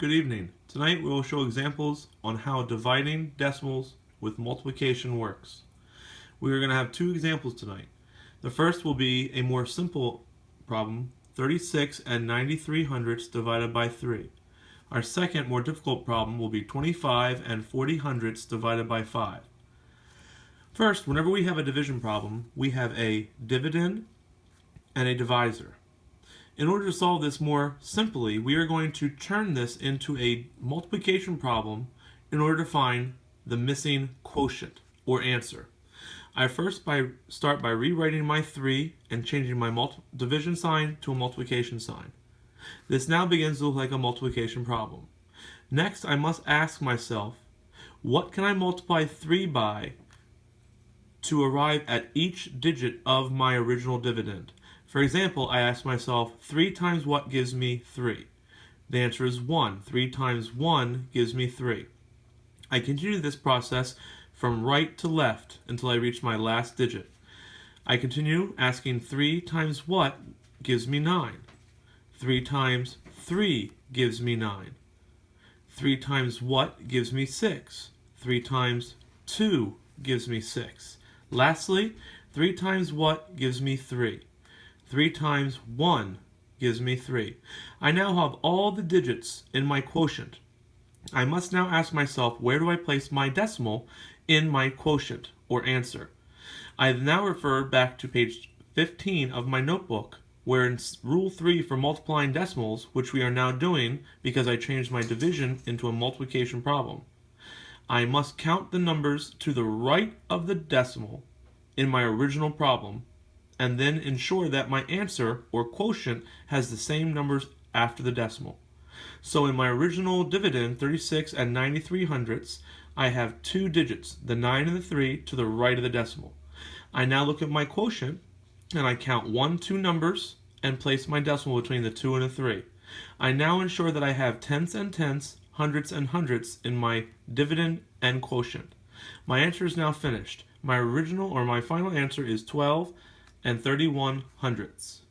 Good evening. Tonight we will show examples on how dividing decimals with multiplication works. We are going to have two examples tonight. The first will be a more simple problem, 36 and 93 hundredths divided by 3. Our second, more difficult problem will be 25 and 40 hundredths divided by 5. First, whenever we have a division problem, we have a dividend and a divisor. In order to solve this more simply, we are going to turn this into a multiplication problem in order to find the missing quotient or answer. I first start by rewriting my 3 and changing my division sign to a multiplication sign. This now begins to look like a multiplication problem. Next, I must ask myself, what can I multiply 3 by to arrive at each digit of my original dividend? For example, I ask myself, 3 times what gives me 3? The answer is 1. 3 times 1 gives me 3. I continue this process from right to left until I reach my last digit. I continue asking 3 times what gives me 9? 3 times 3 gives me 9. 3 times what gives me 6? 3 times 2 gives me 6. Lastly, 3 times what gives me 3? 3 times 1 gives me 3. I now have all the digits in my quotient. I must now ask myself, where do I place my decimal in my quotient or answer? I now refer back to page 15 of my notebook, where in Rule 3 for multiplying decimals, which we are now doing because I changed my division into a multiplication problem, I must count the numbers to the right of the decimal in my original problem, and then ensure that my answer or quotient has the same numbers after the decimal. So in my original dividend, 36 and 93 hundredths, I have two digits, the 9 and the 3, to the right of the decimal. I now look at my quotient, and I count 1, 2 numbers, and place my decimal between the 2 and the 3. I now ensure that I have tenths and tenths, hundredths and hundredths in my dividend and quotient. My answer is now finished. My original or my final answer is 12 and 31 hundredths.